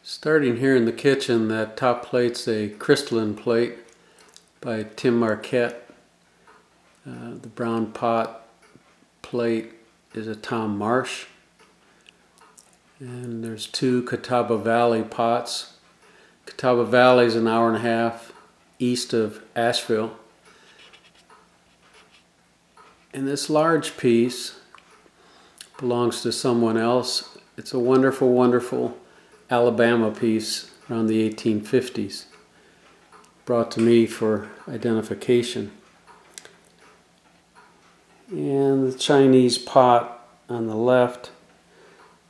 Starting here in the kitchen, that top plate's a crystalline plate by Tim Marquette. The brown pot plate is a Tom Marsh. And there's two Catawba Valley pots. Catawba Valley is an hour and a half east of Asheville. And this large piece belongs to someone else. It's a wonderful, wonderful Alabama piece around the 1850s, brought to me for identification. And the Chinese pot on the left,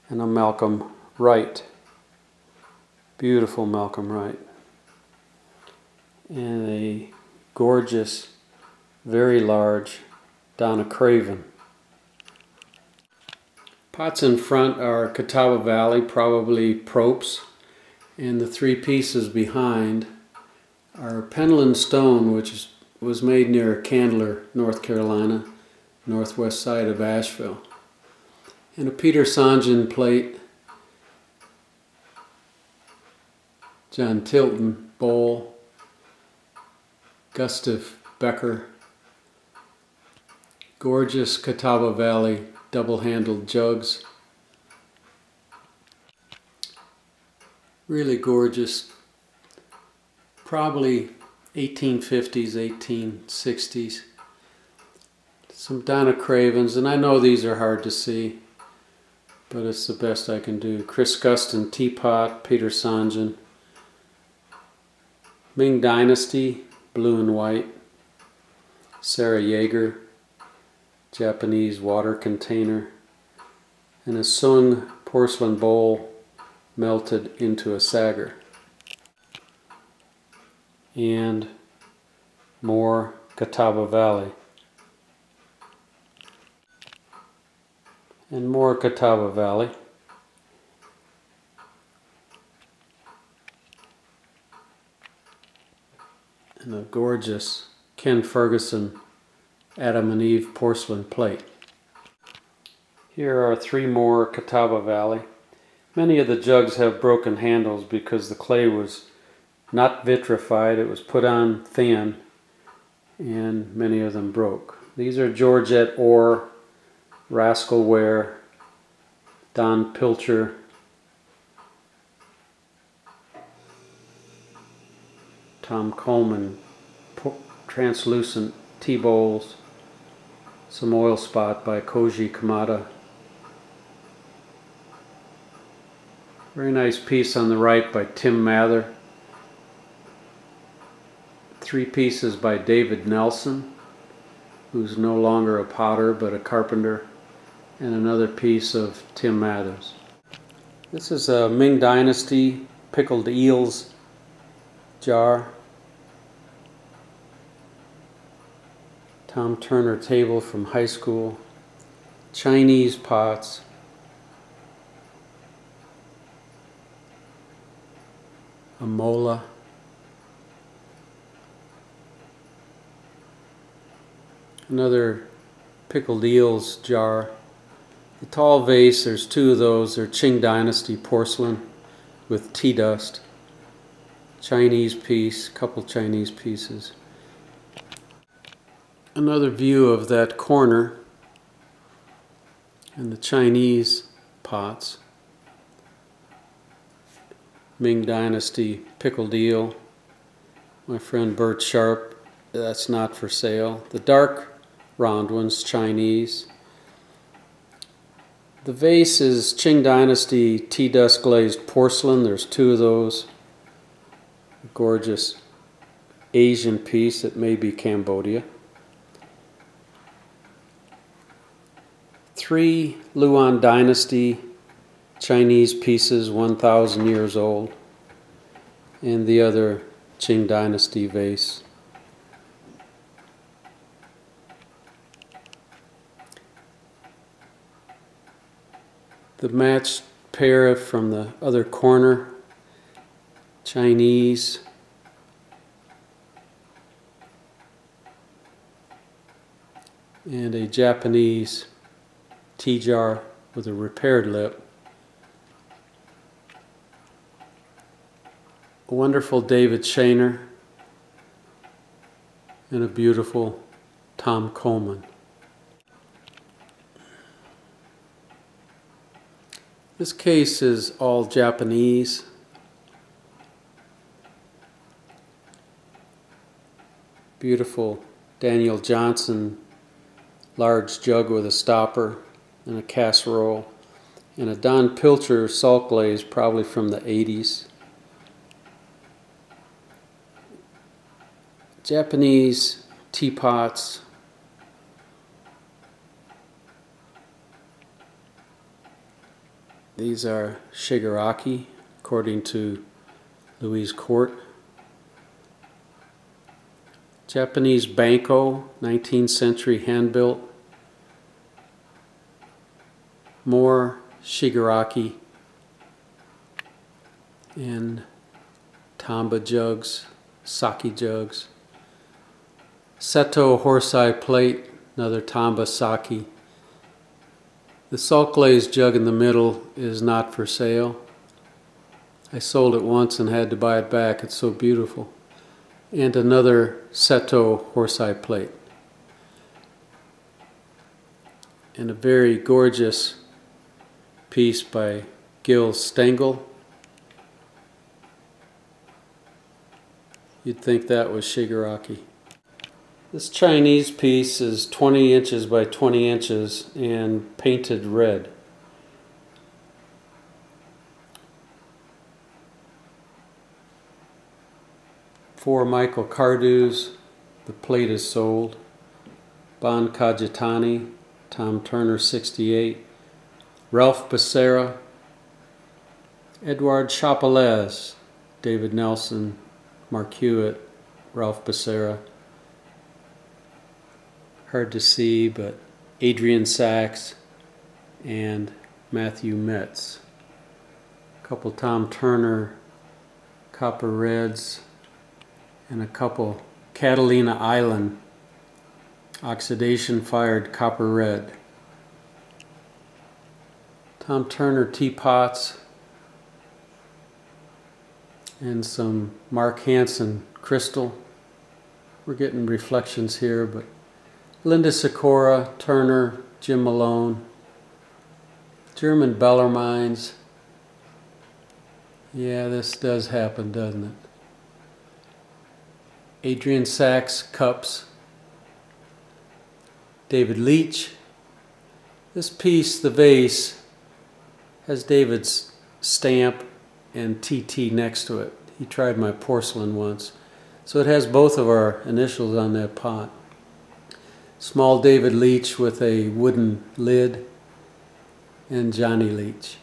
and a Malcolm Wright. Beautiful Malcolm Wright. And a gorgeous, very large Donna Craven. Pots in front are Catawba Valley, probably Propes, and the three pieces behind are Penland stone, which was made near Candler, North Carolina, northwest side of Asheville, and a Peter Sangen plate, John Tilton bowl, Gustav Becker, gorgeous Catawba Valley double-handled jugs. Really gorgeous. Probably 1850s, 1860s. Some Donna Cravens, and I know these are hard to see, but it's the best I can do. Chris Guston teapot, Peter Sangen. Ming Dynasty, blue and white. Sarah Yeager, Japanese water container, and a Sung porcelain bowl melted into a saggar. And more Catawba Valley. And more Catawba Valley. And a gorgeous Ken Ferguson Adam and Eve porcelain plate. Here are three more Catawba Valley. Many of the jugs have broken handles because the clay was not vitrified, it was put on thin, and many of them broke. These are Georgette Orr, Rascal Ware, Don Pilcher, Tom Coleman, translucent tea bowls, some oil spot by Koji Kamada. Very nice piece on the right by Tim Mather. Three pieces by David Nelson, who's no longer a potter but a carpenter, and another piece of Tim Mather's. This is a Ming Dynasty pickled eels jar. Tom Turner table from high school. Chinese pots. A mola. Another pickled eels jar. The tall vase, there's two of those. They're Ching Dynasty porcelain with tea dust. Chinese piece, couple Chinese pieces. Another view of that corner and the Chinese pots. Ming Dynasty pickled eel. My friend Bert Sharp, that's not for sale. The dark round ones, Chinese. The vase is Ching Dynasty tea dust glazed porcelain. There's two of those. A gorgeous Asian piece that may be Cambodia. Three Luan Dynasty Chinese pieces, 1,000 years old, and the other Ching Dynasty vase. The matched pair from the other corner, Chinese. And a Japanese tea jar with a repaired lip. a wonderful David Shaner, and a beautiful Tom Coleman. This case is all Japanese. Beautiful Daniel Johnson large jug with a stopper and a casserole, and a Don Pilcher salt glaze, probably from the 80s. Japanese teapots. These are Shigaraki, according to Louise Court. Japanese banko, 19th century hand-built. More Shigaraki and tamba jugs, sake jugs. Seto horse-eye plate, another tamba sake. The salt glazed jug in the middle is not for sale. I sold it once and had to buy it back. It's so beautiful. And another Seto horse-eye plate. And a very gorgeous piece by Gil Stengel. You'd think that was Shigaraki. This Chinese piece is 20 inches by 20 inches and painted red. For Michael Cardew's, the plate is sold. Bon Kajitani, Tom Turner 68. Ralph Bacerra. Edouard Chapelez, David Nelson, Mark Hewitt, Ralph Bacerra. Hard to see, but Adrian Sachs and Matthew Metz. A couple Tom Turner copper reds, and a couple Catalina Island oxidation fired copper red. Tom Turner teapots and some Mark Hansen crystal. We're getting reflections here, but Linda Sikora, Turner, Jim Malone, German Bellarmines. Yeah, this does happen, doesn't it? Adrian Sachs cups. David Leach. This piece, the vase, has David's stamp and TT next to it. He tried my porcelain once. So it has both of our initials on that pot. Small David Leach with a wooden lid, and Johnny Leach.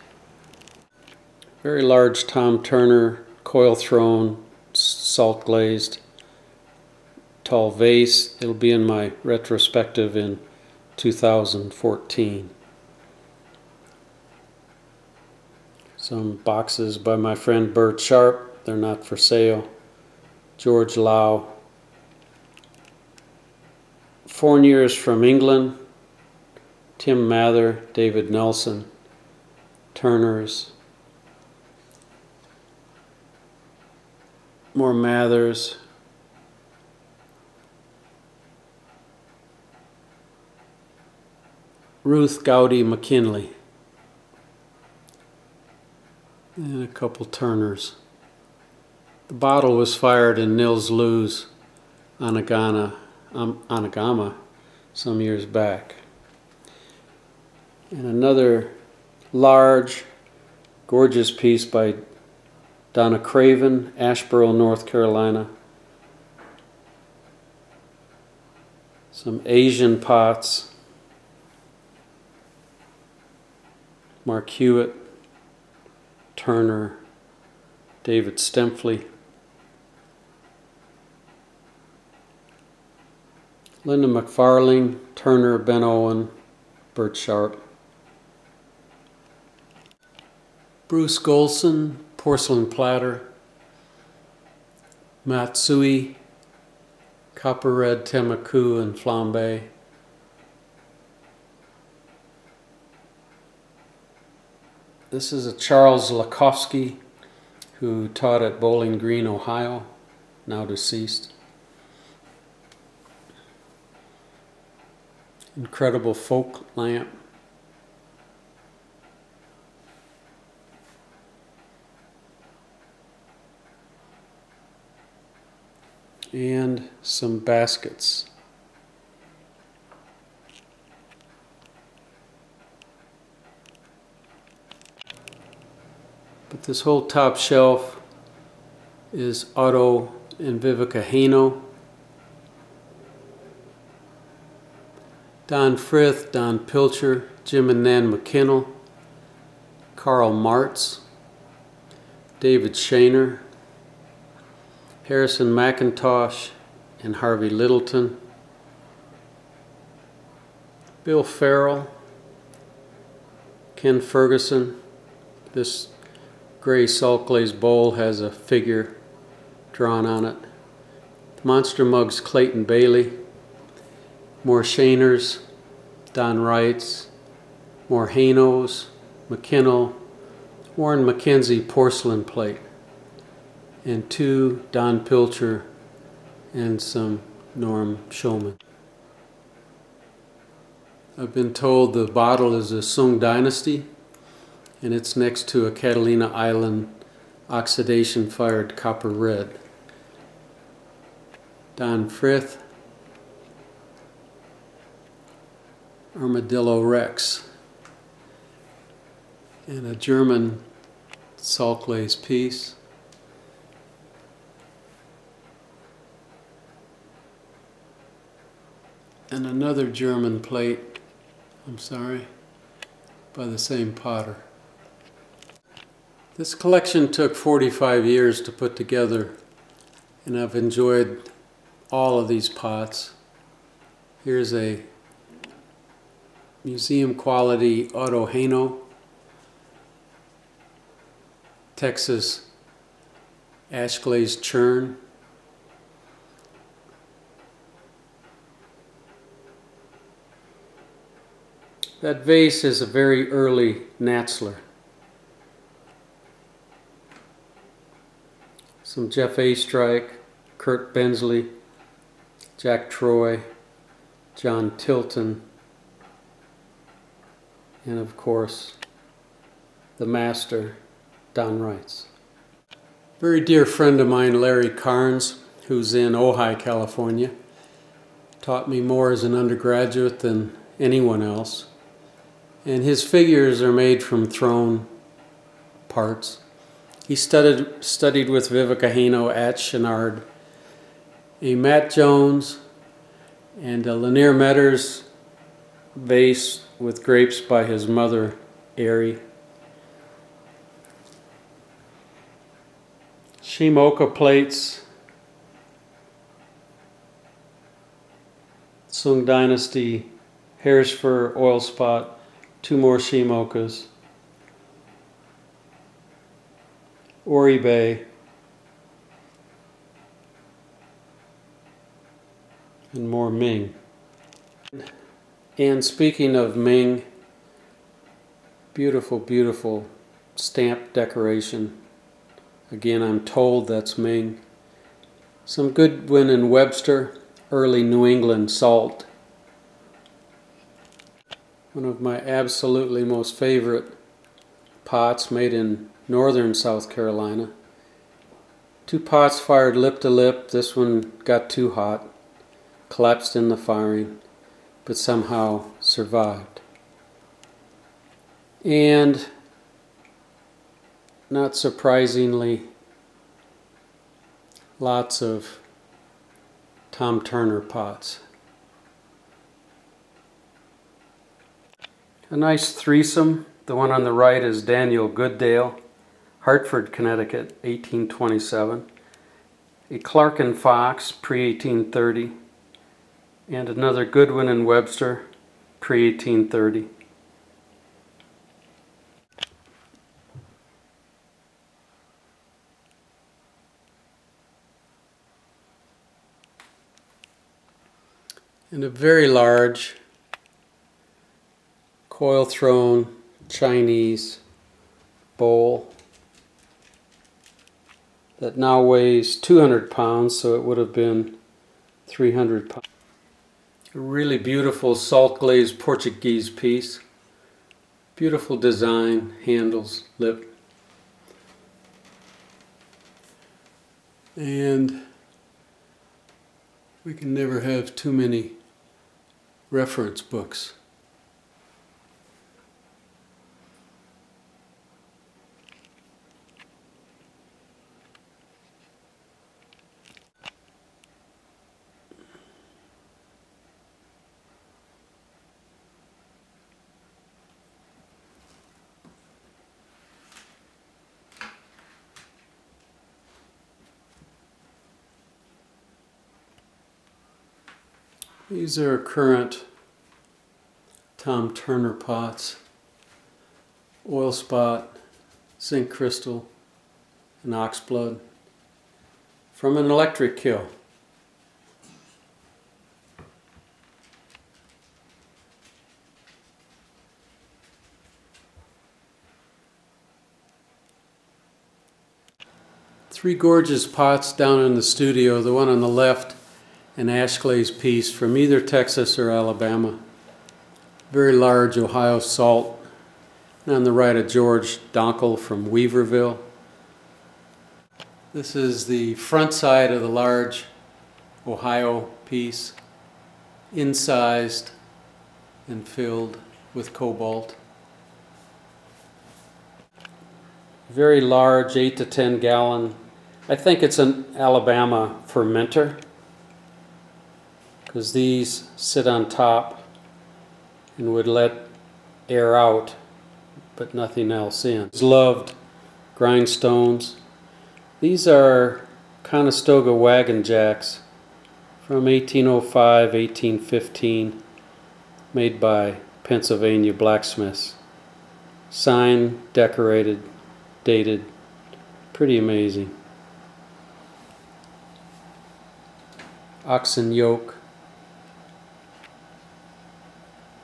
Very large Tom Turner coil throne, salt glazed, tall vase. It'll be in my retrospective in 2014. Some boxes by my friend Bert Sharp. They're not for sale. George Lau. Fourniers from England. Tim Mather, David Nelson. Turners. More Mathers. Ruth Gowdy McKinley. And a couple Turners. The bottle was fired in Nils Lou's Anagama some years back. And another large, gorgeous piece by Donna Craven, Asheboro, North Carolina. Some Asian pots. Mark Hewitt, Turner, David Stempfli. Linda McFarling, Turner, Ben Owen, Bert Sharp. Bruce Golson, porcelain platter. Matsui, copper red Temaku and flambe. This is a Charles Lakowski, who taught at Bowling Green, Ohio, now deceased. Incredible folk lamp. And some baskets. But this whole top shelf is Otto and Vivica Haino, Don Frith, Don Pilcher, Jim and Nan McKinnell, Karl Martz, David Shaner, Harrison McIntosh and Harvey Littleton, Bill Farrell, Ken Ferguson. This gray salt glazed bowl has a figure drawn on it. Monster Mugs Clayton Bailey, more Shaners, Don Wrights, more Hanos, McKinnell, Warren McKenzie porcelain plate, and 2 Don Pilcher and some Norm Shulman. I've been told the bottle is a Sung Dynasty, and it's next to a Catalina Island oxidation-fired copper red. Don Frith, Armadillo Rex, and a German salt glaze piece. And another German plate, by the same potter. This collection took 45 years to put together, and I've enjoyed all of these pots. Here's a museum quality Otto Haino, Texas ash glazed churn. That vase is a very early Natzler. Some Jeff A. Strike, Kurt Bensley, Jack Troy, John Tilton, and of course, the master, Don Wrights. Very dear friend of mine, Larry Carnes, who's in Ojai, California, taught me more as an undergraduate than anyone else. And his figures are made from thrown parts. He studied with Vivica Haino at Chenard, a Matt Jones, and a Lanier Metters vase with grapes by his mother, Airy. Shimoka plates, Sung Dynasty, Hare's Fur, Oil Spot, 2 more Shimokas, Oribe, and more Ming. And speaking of Ming, beautiful, beautiful stamp decoration. Again, I'm told that's Ming. Some Goodwin and Webster, early New England salt. One of my absolutely most favorite pots made in northern South Carolina. 2 pots fired lip to lip. This one got too hot, collapsed in the firing, but somehow survived. And not surprisingly, lots of Tom Turner pots. A nice threesome. The one on the right is Daniel Goodale, Hartford, Connecticut, 1827. A Clark and Fox, pre-1830. And another Goodwin and Webster, pre-1830. And a very large coil thrown Chinese bowl. that now weighs 200 pounds, so it would have been 300 pounds. A really beautiful salt glazed Portuguese piece. Beautiful design, handles, lip. And we can never have too many reference books. These are current Tom Turner pots, oil spot, zinc crystal, and oxblood from an electric kiln. Three gorgeous pots down in the studio, the one on the left, an ash glaze piece from either Texas or Alabama. Very large Ohio salt. And on the right, a George Donkel from Weaverville. This is the front side of the large Ohio piece, incised and filled with cobalt. Very large, 8 to 10 gallon. I think it's an Alabama fermenter, because these sit on top and would let air out but nothing else in. Loved grindstones. These are Conestoga wagon jacks from 1805, 1815, made by Pennsylvania blacksmiths. Signed, decorated, dated. Pretty amazing. Oxen yoke.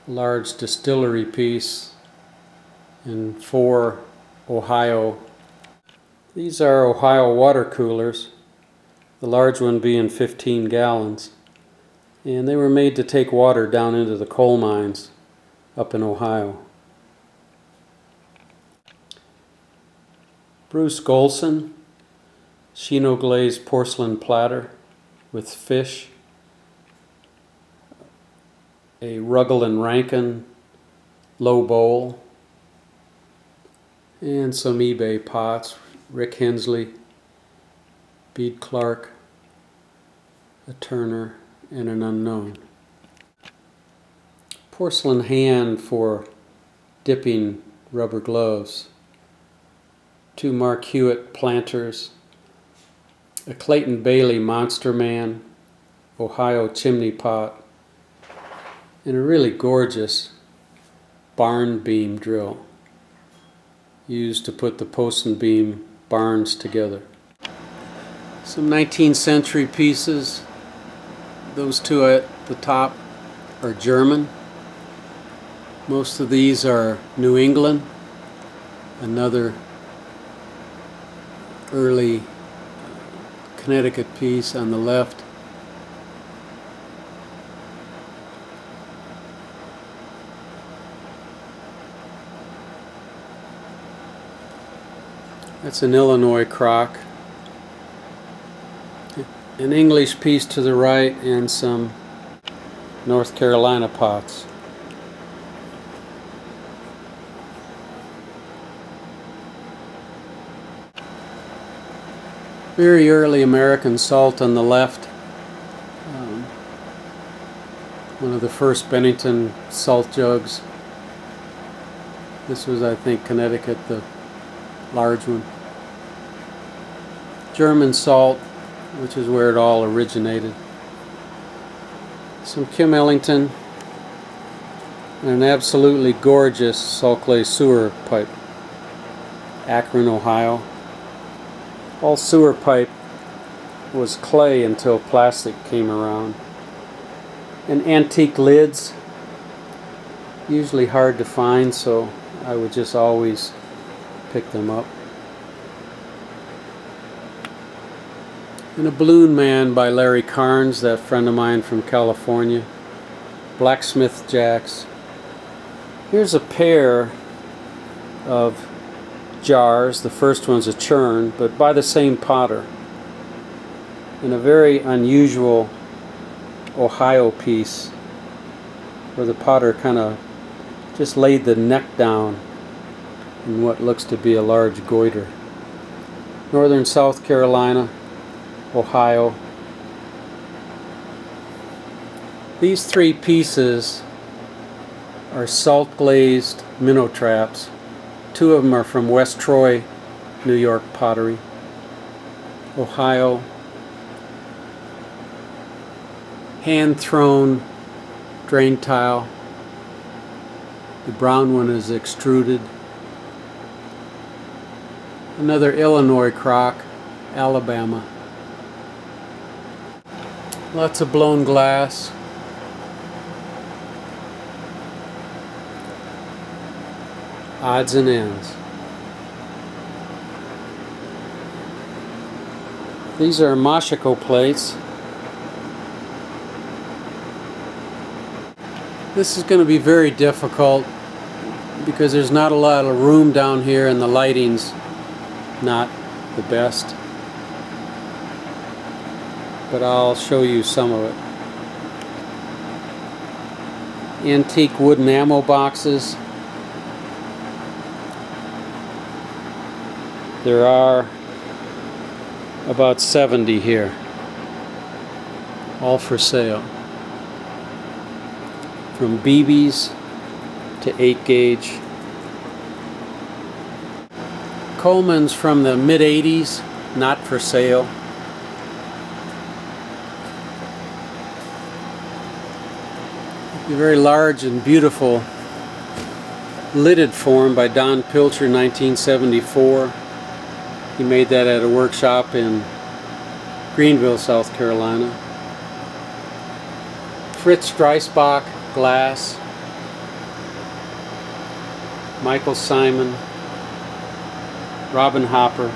Large distillery piece in 4 Ohio. These are Ohio water coolers, the large one being 15 gallons. And they were made to take water down into the coal mines up in Ohio. Bruce Golson, chino glazed porcelain platter with fish. A Ruggles and Rankin low bowl, and some eBay pots. Rick Hensley, Bede Clark, a Turner, and an unknown. Porcelain hand for dipping rubber gloves. 2 Mark Hewitt planters. A Clayton Bailey Monster Man, Ohio chimney pot. And a really gorgeous barn beam drill used to put the post and beam barns together. Some 19th century pieces. Those 2 at the top are German. Most of these are New England. Another early Connecticut piece on the left. That's an Illinois crock. An English piece to the right and some North Carolina pots. Very early American salt on the left. One of the first Bennington salt jugs. This was, I think, Connecticut, the large one. German salt, which is where it all originated. Some Kim Ellington, and an absolutely gorgeous salt clay sewer pipe. Akron, Ohio. All sewer pipe was clay until plastic came around. And antique lids, usually hard to find, so I would just always pick them up. And a Balloon Man by Larry Carnes, that friend of mine from California. Blacksmith jacks. Here's a pair of jars. The first one's a churn, but by the same potter. And a very unusual Ohio piece where the potter kind of just laid the neck down in what looks to be a large goiter. Northern South Carolina, Ohio. These three pieces are salt glazed minnow traps. Two of them are from West Troy, New York Pottery. Ohio. Hand thrown drain tile. The brown one is extruded. Another Illinois crock, Alabama. Lots of blown glass. Odds and ends. These are Mashiko plates. This is going to be very difficult because there's not a lot of room down here and the lighting's not the best. But I'll show you some of it. Antique wooden ammo boxes. There are about 70 here, all for sale. From BBs to 8 gauge. Coleman's from the mid-80s, not for sale. A very large and beautiful lidded form by Don Pilcher, 1974. He made that at a workshop in Greenville, South Carolina. Fritz Dreisbach glass. Michael Simon. Robin Hopper.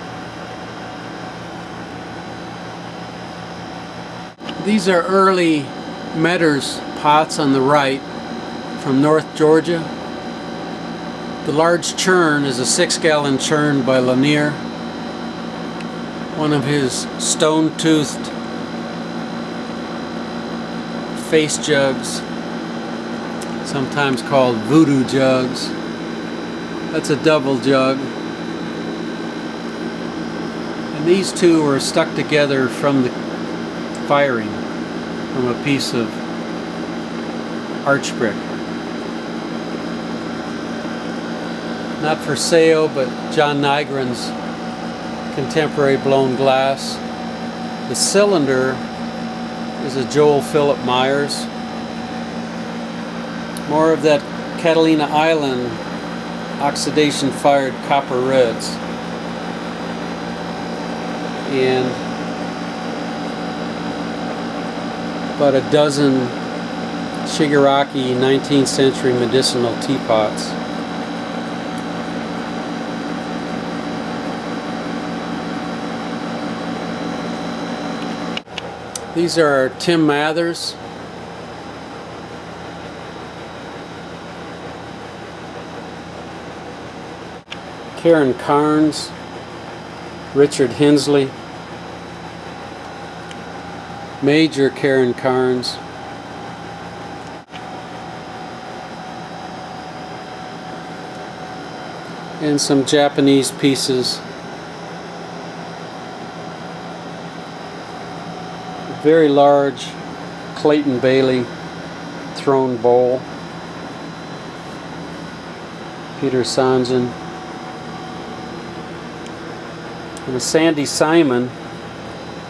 These are early Metters pots on the right from North Georgia. The large churn is a 6-gallon churn by Lanier. One of his stone-toothed face jugs, sometimes called voodoo jugs. That's a double jug. And these two were stuck together from the firing from a piece of arch brick. Not for sale, but John Nygren's contemporary blown glass. The cylinder is a Joel Philip Myers. More of that Catalina Island oxidation fired copper reds. And about a dozen Shigaraki 19th century medicinal teapots. These are Tim Mathers. Karen Carnes. Richard Hensley. Major Karen Carnes. And some Japanese pieces. Very large Clayton Bailey throne bowl. Peter Sanzen. And a Sandy Simon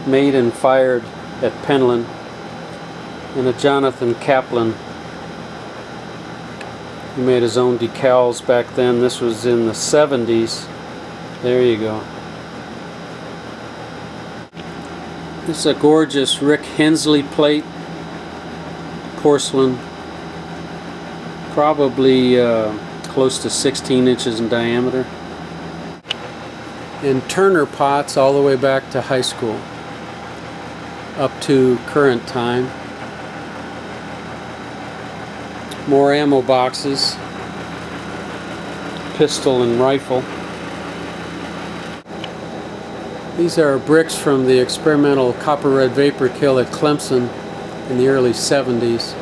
made and fired at Penland. And a Jonathan Kaplan. He made his own decals back then. This was in the 70s. There you go. This is a gorgeous Rick Hensley plate, porcelain, probably close to 16 inches in diameter, and Turner pots all the way back to high school. up to current time. More ammo boxes, pistol and rifle. These are bricks from the experimental copper red vapor kiln at Clemson in the early 70s.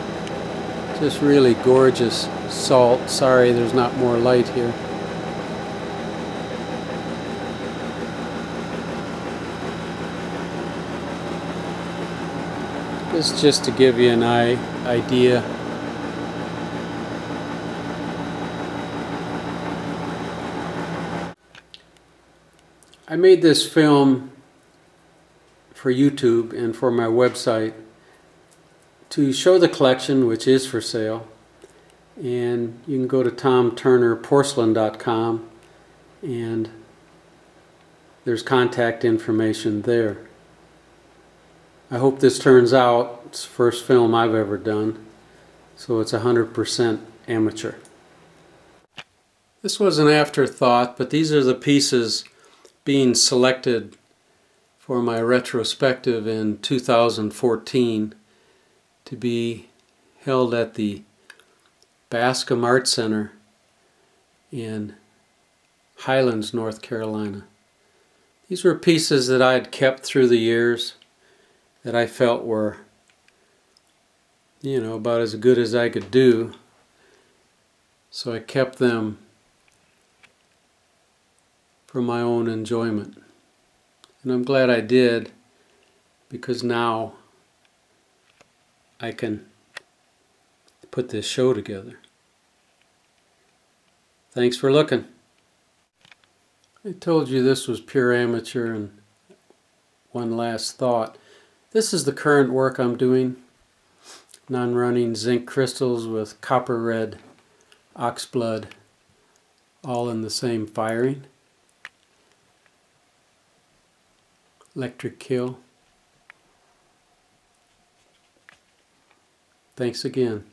Just really gorgeous salt. Sorry there's not more light here. This is just to give you an idea. I made this film for YouTube and for my website to show the collection, which is for sale. And you can go to tomturnerporcelain.com and there's contact information there. I hope this turns out. It's the first film I've ever done, so it's 100% amateur. This was an afterthought, but these are the pieces being selected for my retrospective in 2014 to be held at the Bascom Art Center in Highlands, North Carolina. These were pieces that I had kept through the years that I felt were, about as good as I could do. So I kept them for my own enjoyment. And I'm glad I did, because now I can put this show together. Thanks for looking. I told you this was pure amateur, and one last thought. This is the current work I'm doing. Non-running zinc crystals with copper red oxblood, all in the same firing. Electric kill. Thanks again.